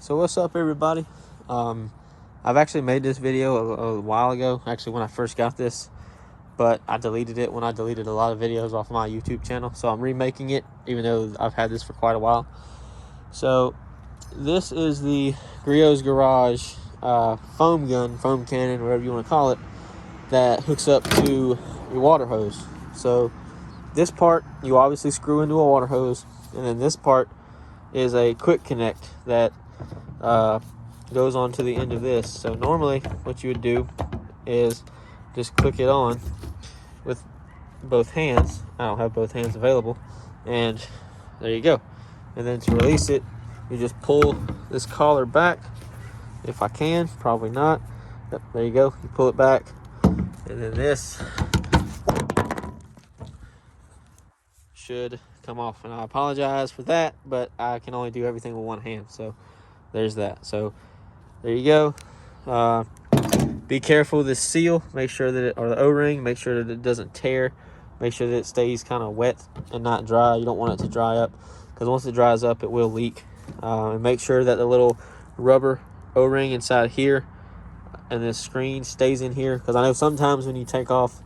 So what's up, everybody? I've actually made this video a while ago, actually when I first got this, but I deleted it when I deleted a lot of videos off my YouTube channel. So I'm remaking it, even though I've had this for quite a while. So this is the Griots Garage foam gun, foam cannon, whatever you want to call it, that hooks up to your water hose. So this part you obviously screw into a water hose, and then this part is a quick connect that goes on to the end of this. So normally what you would do is just click it on with both hands. I don't have both hands available, and there you go. And then to release it, you just pull this collar back. If I can, probably not. Yep, there you go. You pull it back, and then this should come off. And I apologize for that, but I can only do everything with one hand, so there's that. So there you go. Be careful with this seal. Make sure that or the O-ring, make sure that it doesn't tear. Make sure that it stays kind of wet and not dry. You don't want it to dry up, because once it dries up, it will leak. And make sure that the little rubber O-ring inside here and this screen stays in here, because I know sometimes when you take off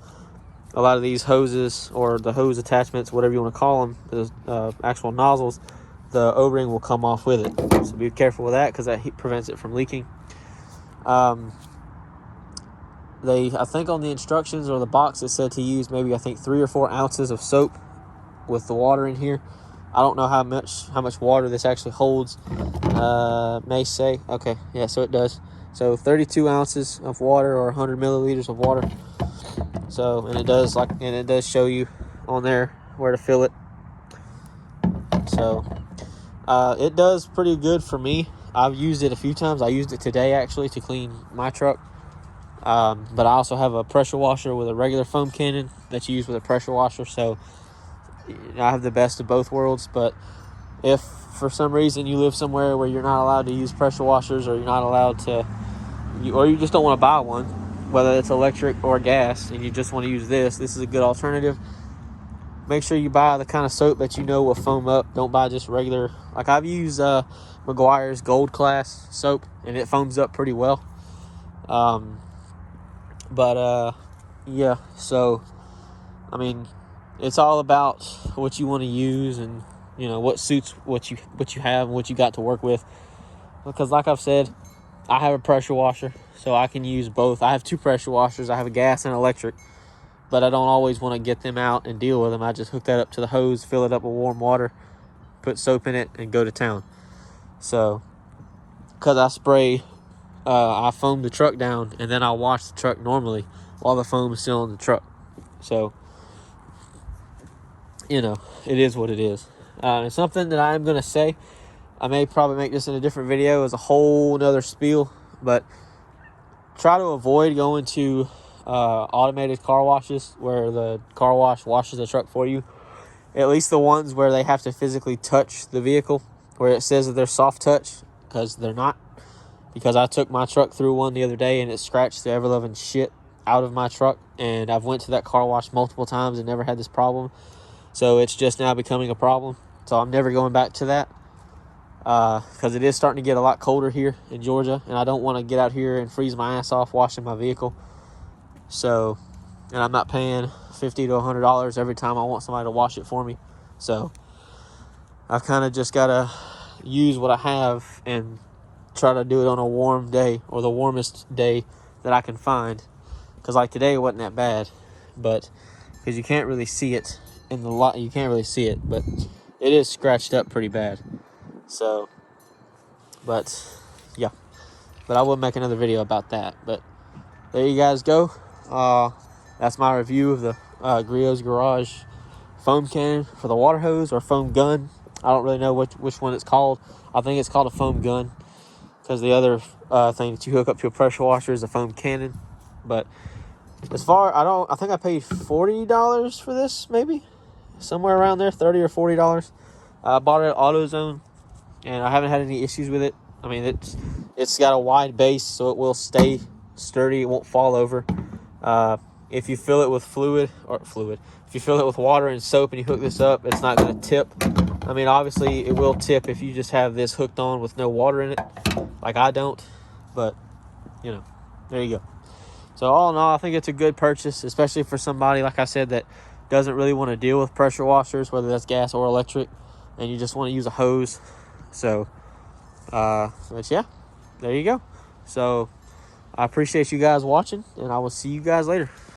a lot of these hoses or the hose attachments, whatever you want to call them, the actual nozzles, the O-ring will come off with it. So be careful with that, because that prevents it from leaking. I think on the instructions or the box, it said to use maybe, I think, 3 or 4 ounces of soap with the water in here. I don't know how much water this actually holds. May say, okay, yeah, so it does. So 32 ounces of water, or 100 milliliters of water. So, and it does show you on there where to fill it. So it does pretty good for me. I've used it a few times. I used it today actually to clean my truck. But I also have a pressure washer with a regular foam cannon that you use with a pressure washer. So I have the best of both worlds. But if for some reason you live somewhere where you're not allowed to use pressure washers, or you're not allowed to, or you just don't want to buy one, whether it's electric or gas, and you just want to use this is a good alternative. Make sure you buy the kind of soap that you know will foam up. Don't buy just regular. Like, I've used McGuire's Gold Class soap, and it foams up pretty well. Yeah, so I mean, it's all about what you want to use, and you know what suits what you have and what you got to work with. Because like I've said, I have a pressure washer, so I can use both. I have 2 pressure washers. I have a gas and electric, but I don't always want to get them out and deal with them. I just hook that up to the hose, fill it up with warm water, put soap in it, and go to town. So because I spray, I foam the truck down, and then I wash the truck normally while the foam is still in the truck. So, you know, it is what it is. It's something that I'm going to say. I may probably make this in a different video as a whole nother spiel, but try to avoid going to automated car washes where the car wash washes the truck for you. At least the ones where they have to physically touch the vehicle, where it says that they're soft touch, because they're not. Because I took my truck through one the other day, and it scratched the ever-loving shit out of my truck, and I've went to that car wash multiple times and never had this problem. So it's just now becoming a problem. So I'm never going back to that, because it is starting to get a lot colder here in Georgia, and I don't want to get out here and freeze my ass off washing my vehicle. So, and I'm not paying $50 to $100 every time I want somebody to wash it for me. So I've kind of just got to use what I have and try to do it on a warm day, or the warmest day that I can find. Because like today, it wasn't that bad, but because you can't really see it in the light, you can't really see it, but it is scratched up pretty bad. So, but yeah, but I will make another video about that. But there you guys go. That's my review of the Griots Garage foam cannon for the water hose, or foam gun. I don't really know which one it's called. I think it's called a foam gun, because the other thing that you hook up to a pressure washer is a foam cannon. But as far, I think I paid $40 for this, maybe somewhere around there, $30 or $40. I bought it at AutoZone, and I haven't had any issues with it. I mean, it's got a wide base, so it will stay sturdy. It won't fall over. If you fill it with if you fill it with water and soap and you hook this up, it's not going to tip. I mean, obviously it will tip if you just have this hooked on with no water in it, like I don't. But, you know, there you go. So all in all, I think it's a good purchase, especially for somebody, like I said, that doesn't really want to deal with pressure washers, whether that's gas or electric, and you just want to use a hose. So, but yeah, there you go. So I appreciate you guys watching, and I will see you guys later.